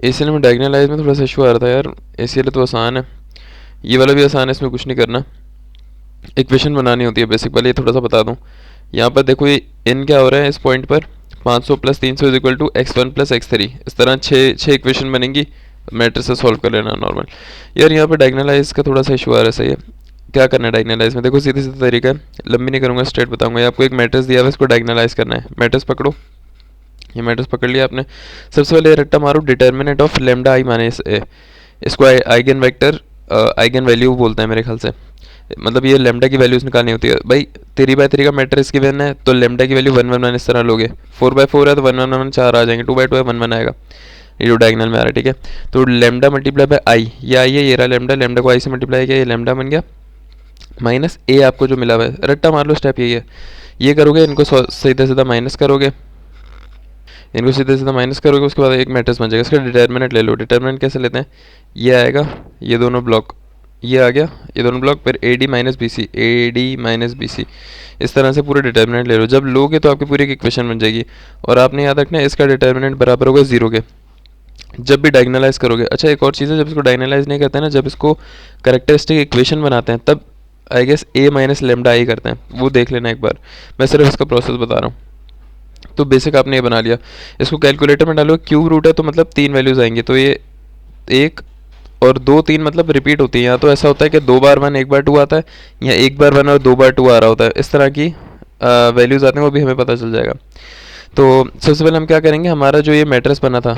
ACL में डायगोनलाइज में थोड़ा सा इशू आ रहा था यार। ACL तो आसान है, ये वाला भी आसान है, इसमें कुछ नहीं करना। इक्वेशन बनानी होती है बेसिक, पहले ये थोड़ा सा बता दूँ। यहाँ पर देखो ये इन क्या हो रहा है इस पॉइंट पर, 500 plus 300 is equal to x1 plus x3। इस तरह छः इक्वेशन बनेंगी, मैट्रिक्स से सॉल्व कर लेना नॉर्मल। यार यहाँ पर डायगोनलाइज का थोड़ा सा इशू आ रहा है, सही है। क्या करना है डायगोनलाइज में, देखो सीधे सीधे तरीका है, लंबी नहीं करूँगा, स्ट्रेट बताऊंगा। ये आपको एक मैट्रिक्स दिया हुआ है, इसको डायगोनलाइज करना है। मैट्रिक्स पकड़ो, ये मैट्रिक्स पकड़ लिया आपने। सबसे पहले रट्टा मारो determinant of lambda I minus A. इसको आइगन वेक्टर आइगन वैल्यू बोलते हैं मेरे ख्याल से। मतलब ये लेमडा की वैल्यूज निकालनी होती है भाई। 3/3 का मैट्रिक्स गिवन है तो लेमडा की वैल्यू 1 1 1 इस तरह लोगे। 4/4 है तो 1 1 1 4 आ जाएंगे। 2/2 है 1 1 आएगा। ये जो डायगनल में आ रहा है, ठीक है। तो लेमडा मल्टीप्लाई बाय आई, ये आई है, ये रहा लेमडा। लेमडा को आई से मल्टीप्लाई किया, ये लेमडा बन गया माइनस ए आपको जो मिला हुआ है। रट्टा मार लो, स्टेप यही है। ये करोगे, इनको सीधा सीधा माइनस करोगे, इनको सीधे सीधा माइनस करोगे, उसके बाद एक मैट्रिक्स बन जाएगा। इसका डिटर्मिनेंट ले लो। डिटर्मिनेंट कैसे लेते हैं, ये आएगा, ये दोनों ब्लॉक, ये आ गया, ये दोनों ब्लॉक, फिर AD minus BC, AD minus BC। इस तरह से पूरे डिटर्मिनेंट ले लो। जब लोगे तो आपकी पूरी एक इक्वेशन बन जाएगी। और आपने याद रखना है इसका डिटर्मिनेंट बराबर होगा 0 के, जब भी डायगोनलाइज करोगे। अच्छा एक और चीज़ है, जब इसको डायगोनलाइज नहीं करते हैं ना, जब इसको करेक्टरिस्टिक इक्वेशन बनाते हैं तब I guess A minus lambda I करते हैं, वो देख लेना एक बार। मैं सिर्फ इसका प्रोसेस बता रहा हूँ। तो बेसिक आपने ये बना लिया। इसको कैलकुलेटर में डालो, क्यूब रूट है तो मतलब 3 वैल्यूज़ आएंगी। तो ये 1 और 2 3 मतलब रिपीट होती है। यहाँ तो ऐसा होता है कि 2 बार 1 1 बार 2 आता है, या 1 बार 1 और 2 बार 2 आ रहा होता है। इस तरह की वैल्यूज़ आते हैं, वो भी हमें पता चल जाएगा। तो सबसे पहले हम क्या करेंगे, हमारा जो ये मैट्रिक्स बना था,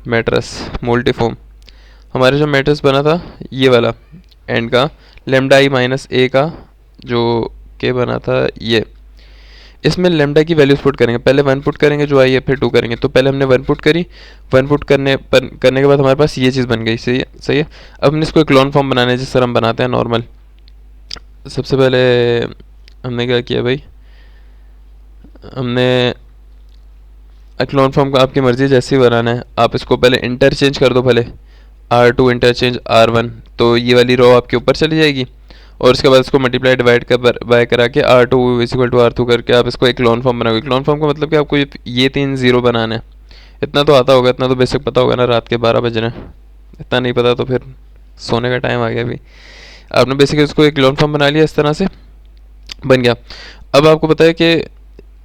मैट्रिक्स मोल्टीफॉर्म, हमारा जो मैट्रिक्स बना था ये वाला एंड का, लेमडा आई माइनस ए का जो के बना था ये, इसमें लेमडा की वैल्यूज पुट करेंगे। पहले 1 पुट करेंगे जो आई है, फिर 2 करेंगे। तो पहले हमने 1 पुट करी, 1 पुट करने के बाद हमारे पास ये चीज़ बन गई। सही है, सही है। अब हमने इसको एक क्लोन फॉर्म बनाना है जिस तरह हम बनाते हैं नॉर्मल। सबसे पहले हमने क्या किया भाई, हमने क्लोन फॉर्म को आपकी मर्जी जैसे ही बनाना है। आप इसको पहले इंटरचेंज कर दो, भले R2 इंटरचेंज R1, तो ये वाली रो आपके ऊपर चली जाएगी। और उसके बाद इसको मल्टीप्लाई डिवाइड कर बाय करा के R2 is equal to R2 करके आप इसको एक क्लोन फॉर्म बनाओगे। क्लोन फॉर्म का मतलब कि आपको ये 3 0 बनाना है। इतना तो आता होगा, इतना तो बेसिक पता होगा ना। रात के 12 बज रहे हैं, इतना नहीं पता तो फिर सोने का टाइम आ गया अभी। आपने बेसिक इसको एक क्लोन फॉर्म बना लिया, इस तरह से बन गया। अब आपको पता है कि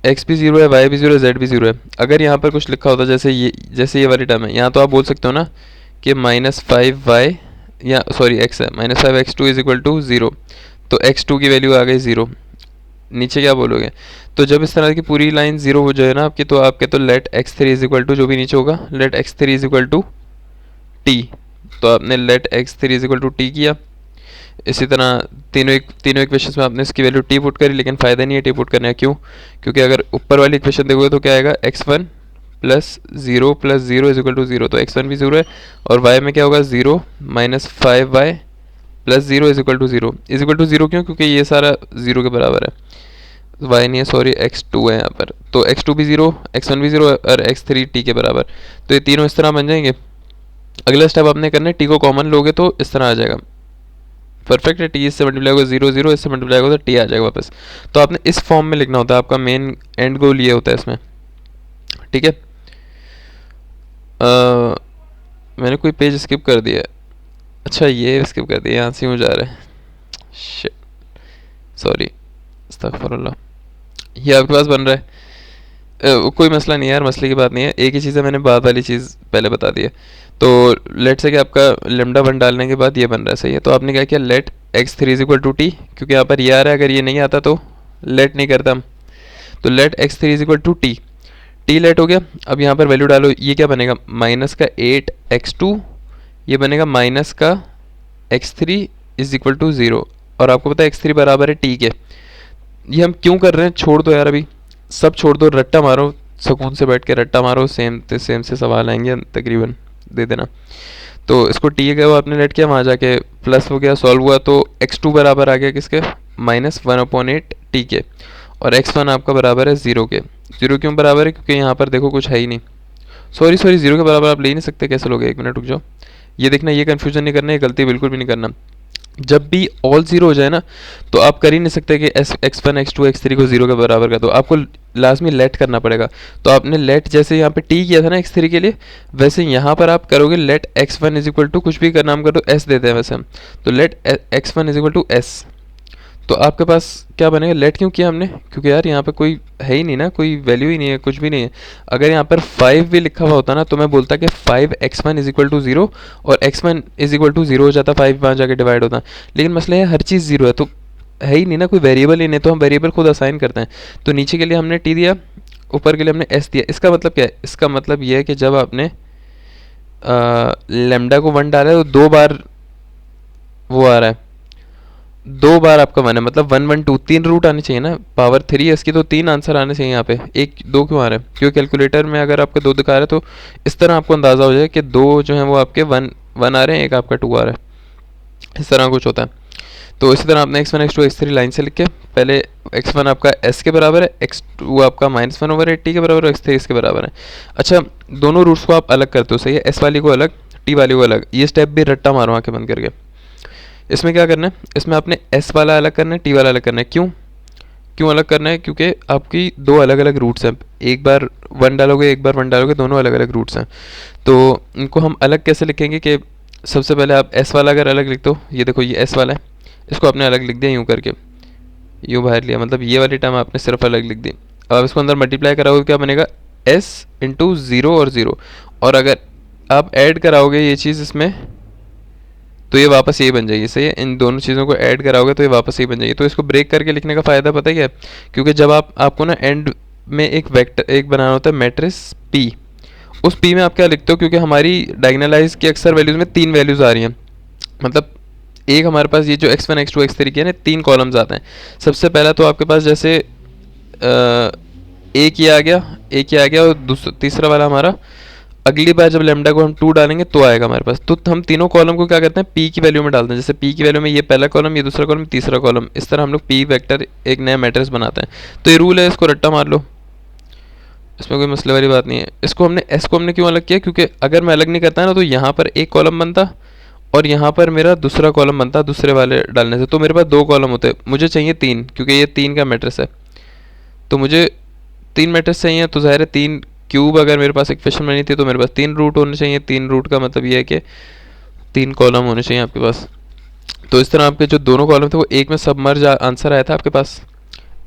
एक्स भी 0 है, वाई भी 0 है, जेड भी 0 है। अगर यहाँ पर कुछ लिखा होता जैसे ये वाली टर्म है, यहाँ तो आप बोल सकते हो ना कि -5y, या सॉरी x है, -5x2 इज इक्वल टू 0। तो x2 की वैल्यू आ गई 0। नीचे क्या बोलोगे, तो जब इस तरह की पूरी लाइन 0 हो जाए ना आपकी, तो आपके तो let x3 is equal to, जो भी नीचे होगा, let x3 is equal to t। तो आपने let x3 is equal to t किया। इसी तरह तीनों इक्वेशंस में आपने इसकी वैल्यू t पुट करी, लेकिन फ़ायदा नहीं है t पुट करने का। क्यों, क्योंकि अगर ऊपर वाली इक्वेशन देखोगे तो क्या आएगा, x1 plus 0 plus 0 is equal to 0। तो x1 भी 0 है, और y में क्या होगा 0 minus 5y plus 0 is equal to 0। Is equal to 0 क्यों, क्योंकि ये सारा 0 के बराबर है। y नहीं है, सॉरी x2 है यहाँ पर। तो x2 भी 0, x1 भी 0 और x3 t के बराबर। तो ये तीनों इस तरह बन जाएंगे। अगला स्टेप आपने करना है, t को कॉमन लोगे तो इस तरह आ जाएगा। परफेक्ट है, टी इससे मल्टीप्लाई होगा 0 0, इससे मल्टीप्लाई होगा तो टी आ जाएगा वापस। तो आपने इस फॉर्म में लिखना होता है, आपका मेन एंड गोल ये होता है इसमें, ठीक है। मैंने कोई पेज स्किप कर दिया। अच्छा ये स्किप कर दिया, यहाँ से यूँ जा रहा है, शिट, सॉरी, अस्तगफुरुल्लाह। ये आपके पास बन रहा है। कोई मसला नहीं है यार, मसले की बात नहीं है। एक ही चीज़ है, मैंने बाद वाली चीज़ पहले बता दी है। तो लेट से कि आपका लेमडा 1 डालने के बाद ये बन रहा है, सही है। तो आपने क्या किया, let x3 is equal to t, क्योंकि यहाँ पर ये आ रहा है, अगर ये नहीं आता तो लेट नहीं करता हम। तो let x3 is equal to t, t let हो गया। अब यहाँ पर वैल्यू डालो, ये क्या बनेगा, माइनस का 8x2, ये बनेगा माइनस का x3 इज इक्वल टू 0। और आपको पता है x3 बराबर है टी के। ये हम क्यों कर रहे हैं, छोड़ दो यार, अभी सब छोड़ दो, रट्टा मारो, सुकून से बैठ के रट्टा मारो, सेम से सवाल आएंगे तकरीबन, दे देना। तो इसको टी गया, वो आपने लेट किया, वहाँ जाके प्लस हो गया, सॉल्व हुआ, तो x2 बराबर आ गया किसके, -1/8 टी के। और x1 आपका बराबर है 0 के। 0 क्यों बराबर है, क्योंकि यहाँ पर देखो कुछ है ही नहीं। सॉरी 0 के बराबर आप ले ही नहीं सकते, कैसे लोगे, 1 मिनट रुक जाओ। ये देखना, ये कन्फ्यूजन नहीं करना, ये गलती बिल्कुल भी नहीं करना। जब भी ऑल जीरो हो जाए ना, तो आप कर ही नहीं सकते कि x1 x2 x3 को जीरो के बराबर कर दो, आपको लाजमी लेट करना पड़ेगा। तो आपने लेट जैसे यहाँ पे टी किया था ना x3 के लिए, वैसे यहाँ पर आप करोगे late x1 is equal to कुछ भी का नाम कर दो, s देते हैं वैसे हम, तो let x1 is equal to s। तो आपके पास क्या बनेगा, लेट क्यों किया हमने, क्योंकि यार यहाँ पे कोई है ही नहीं ना, कोई वैल्यू ही नहीं है, कुछ भी नहीं है। अगर यहाँ पर 5 भी लिखा हुआ होता ना, तो मैं बोलता कि 5x1 is equal to zero और x1 is equal to zero हो जाता, 5 वहाँ जाके डिवाइड होता। लेकिन मसला है हर चीज़ ज़ीरो है, तो है ही नहीं ना, कोई वेरिएबल ही नहीं, तो हम वेरिएबल खुद असाइन करते हैं। तो नीचे के लिए हमने टी दिया, ऊपर के लिए हमने एस दिया। इसका मतलब क्या है, इसका मतलब ये है कि जब आपने लेमडा को 1 डाला है तो 2 बार वो आ रहा है, 2 बार आपका 1 है, मतलब 1 1 2 3 रूट आने चाहिए ना, पावर 3 है इसकी, तो 3 आंसर आने चाहिए यहाँ पे, एक 2 क्यों आ रहा है, क्योंकि कैलकुलेटर में अगर आपका 2 दिखा रहा है तो इस तरह आपको अंदाज़ा हो जाए कि 2 जो है वो आपके 1 1 आ रहे हैं, एक आपका 2 आ रहा है, इस तरह कुछ होता है। तो इसी तरह आपने x1 x2 x3 लाइन से लिख के, पहले x1 आपका s के बराबर है, x2 आपका -1/8t के बराबर है, x3 इसके बराबर है। अच्छा, दोनों रूट्स को आप अलग करते हो, सही है, s वाली को अलग, t वाली को अलग, ये स्टेप भी रट्टा मारो आंखें बंद करके। इसमें क्या करना है, इसमें आपने s वाला अलग करना है, t वाला अलग करना है। क्यों क्यों अलग करना है, क्योंकि आपकी दो अलग अलग रूट्स हैं, एक बार 1 डालोगे एक बार 1 डालोगे, दोनों अलग अलग रूट्स हैं। तो इनको हम अलग कैसे लिखेंगे कि सबसे पहले आप s वाला अगर अलग लिख दो, ये देखो ये s वाला है, इसको आपने अलग लिख दिया यूँ करके, यूँ बाहर लिया, मतलब ये वाली टर्म आपने सिर्फ अलग लिख दी। अब आप इसको अंदर मल्टीप्लाई कराओगे, क्या बनेगा, s इंटू ज़ीरो और ज़ीरो, और अगर आप ऐड कराओगे ये चीज़ इसमें, तो ये वापस यही बन जाएगी, सही है, इन दोनों चीज़ों को ऐड कराओगे तो ये वापस यही बन जाएगी। तो इसको ब्रेक करके लिखने का फ़ायदा पता है क्या है, क्योंकि जब आपको ना एंड में एक वेक्टर एक बनाना होता है मैट्रिक्स p, उस p में आप क्या लिखते हो, क्योंकि हमारी डायगोनलाइज की अक्सर वैल्यूज़ में 3 वैल्यूज़ आ रही हैं, मतलब एक हमारे पास ये जो x1 x2 x3 के ना 3 कॉलम्स आते हैं। सबसे पहला तो आपके पास जैसे एक ये आ गया, एक ये आ गया, और दूसरा तीसरा वाला हमारा अगली बार जब लेमडा को हम 2 डालेंगे तो आएगा हमारे पास। तो हम तीनों कॉलम को क्या करते हैं, p की वैल्यू में डालते हैं, जैसे p की वैल्यू में ये पहला कॉलम, ये दूसरा कॉलम, तीसरा कॉलम, इस तरह हम लोग p वेक्टर एक नया मैट्रिक्स बनाते हैं। तो ये रूल है, इसको रट्टा मार लो, इसमें कोई मसले वाली बात नहीं है। इसको हमने s को हमने क्यों अलग किया, क्योंकि अगर मैं अलग नहीं करता ना, तो यहाँ पर एक कॉलम बनता और यहाँ पर मेरा दूसरा कॉलम बनता दूसरे वाले डालने से, तो मेरे पास 2 कॉलम होते, मुझे चाहिए 3, क्योंकि ये 3 का मैट्रिक्स है, तो मुझे 3 मैट्रिक्स चाहिए। तो ज़ाहिर है 3 क्यूब अगर मेरे पास इक्वेशन बनी थी तो मेरे पास 3 रूट होने चाहिए, 3 रूट का मतलब ये है कि 3 कॉलम होने चाहिए आपके पास। तो इस तरह आपके जो दोनों कॉलम थे वो एक में सबमर्ज आंसर आया था आपके पास,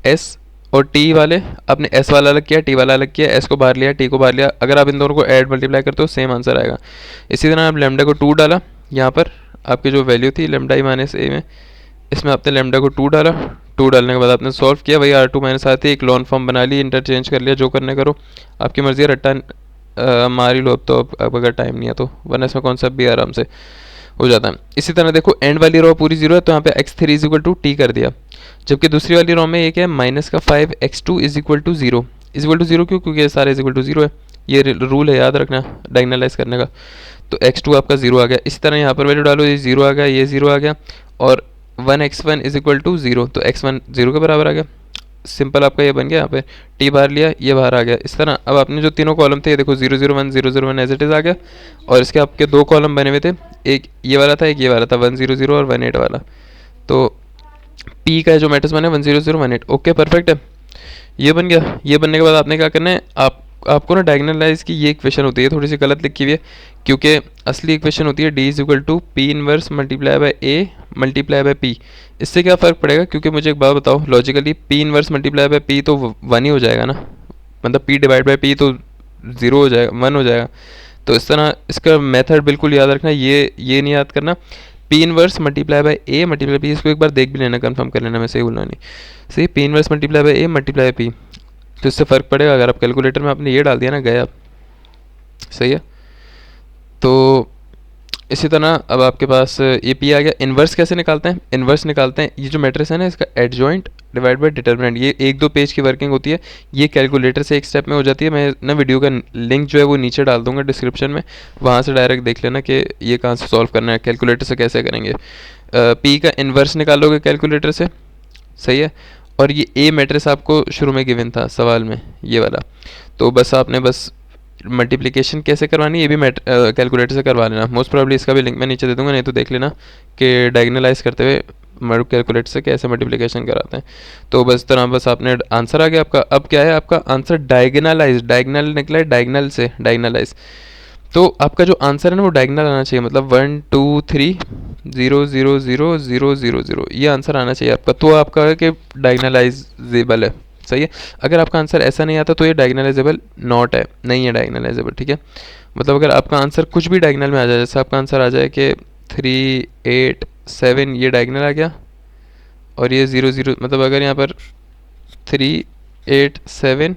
एस और टी वाले, आपने एस वाला अलग किया, टी वाला अलग किया, एस को बाहर लिया, टी को बाहर लिया, अगर आप इन दोनों को ऐड मल्टीप्लाई करते हो सेम आंसर आएगा। इसी तरह आप लेमडा को 2 डाला, यहाँ पर आपकी जो वैल्यू थी लेमडा ई माइनस ए में, इसमें आपने लेमडा को 2 डाला, 2 डालने के बाद आपने सॉल्व किया, वही R2 माइनस आती है, एक लॉन फॉर्म बना ली, इंटरचेंज कर लिया, जो करने करो आपकी मर्ज़ी है, रट्टा मार ही लो अब तो, अब अगर टाइम नहीं है तो, वरना इसमें कॉन्सेप्ट भी आराम से हो जाता है। इसी तरह देखो एंड वाली रो पूरी जीरो है, तो यहाँ पे x3 is equal to T कर दिया, जबकि दूसरी वाली रो में एक है माइनस का 5x2 is equal to zero, is equal to zero क्यों, क्योंकि ये सारे इज इक्वल टू ज़ीरो है, ये रूल है याद रखना डायगोनलाइज करने का। तो x2 आपका 0 आ गया, इसी तरह यहाँ पर वैल्यू डालो, ये 0 आ गया, ये 0 आ गया, और 1x1 इज इक्वल टू 0, तो x1 0 के बराबर आ गया, सिंपल आपका ये बन गया। यहाँ पे टी बाहर लिया, ये बाहर आ गया। इस तरह अब आपने जो तीनों कॉलम थे, ये देखो 0 0 1 0 0 1 एज इट इज़ आ गया, और इसके आपके 2 कॉलम बने हुए थे, एक ये वाला था एक ये वाला था, 1 0 0 और 1 8 वाला। तो पी का जो मैट्रिक्स बना है 1 0 0 1 8, ओके परफेक्ट है, ये बन गया। ये बनने के बाद आपने क्या करना है, आपको ना डायगोनलाइज की ये इक्वेशन होती है, थोड़ी सी गलत लिखी हुई है, क्योंकि असली इक्वेशन होती है D is equal to P inverse multiply by A multiply by P. इससे क्या फ़र्क पड़ेगा, क्योंकि मुझे एक बात बताओ logically, P inverse multiply by P तो 1 ही हो जाएगा ना, मतलब पी डिवाइड बाय पी तो 0 हो जाएगा, 1 हो जाएगा। तो इस तरह इसका मेथड बिल्कुल याद रखना, ये नहीं याद करना, P inverse multiply by A multiply P, इसको एक बार देख भी लेना, कंफर्म कर लेना, मैं सही बोलना नहीं, सही, P inverse multiply by A multiply P, तो इससे फ़र्क पड़ेगा। अगर आप कैलकुलेटर में आपने ये डाल दिया ना, गए आप, सही है। तो इसी तरह अब आपके पास ये पी आ गया। इन्वर्स कैसे निकालते हैं, इन्वर्स निकालते हैं, ये जो मैट्रिक्स है ना इसका एडजॉइंट डिवाइड बाय डिटर्मिनेंट, ये 1-2 पेज की वर्किंग होती है, ये कैलकुलेटर से एक स्टेप में हो जाती है। मैं ना वीडियो का लिंक जो है वो नीचे डाल दूंगा डिस्क्रिप्शन में, वहाँ से डायरेक्ट देख लेना कि ये कहाँ से सॉल्व करना है, कैलकुलेटर से कैसे करेंगे। पी का इन्वर्स निकालोगे कैलकुलेटर से, सही है, और ये ए मैट्रिक्स आपको शुरू में गिवन था सवाल में, ये वाला, तो बस आपने बस मल्टीप्लिकेशन कैसे करवानी ये भी कैलकुलेटर से करवा लेना। मोस्ट प्रोबेबली इसका भी लिंक मैं नीचे दे दूंगा, नहीं तो देख लेना कि डायगनलाइज करते हुए कैलकुलेटर से कैसे मल्टीप्लिकेशन कराते हैं। तो बस तरह बस आपने आंसर आ गया आपका। अब क्या है आपका आंसर डायगनलाइज, डायगनल निकला है डायगनल से डायगनलाइज। तो आपका जो आंसर है ना वो डायगनल आना चाहिए, मतलब 1 2 3 0 0 0 0 0 0 ये आंसर आना चाहिए आपका। तो आपका है कि डायगनलाइजेबल है, सही है। अगर आपका आंसर ऐसा नहीं आता तो ये डायगनलाइजेबल नॉट है, नहीं है डायगनलाइजेबल, ठीक है। मतलब अगर आपका आंसर कुछ भी डायगनल में आ जाए, जैसे आपका आंसर आ जाए कि 3 8 7 ये डायगनल आ गया, और ये 0 0 मतलब अगर यहाँ पर 3 8 7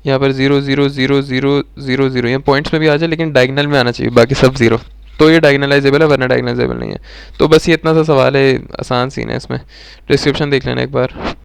यहाँ पर 0 0 0 0 0 0 ये पॉइंट्स में भी आ जाए लेकिन डायगनल में आना चाहिए, बाकी सब जीरो, तो ये डायगनलाइजेबल है, वरना डायगनलाइजेबल नहीं है। तो बस ये इतना सा सवाल है, आसान सीन है इसमें। डिस्क्रिप्शन देख लेना एक बार।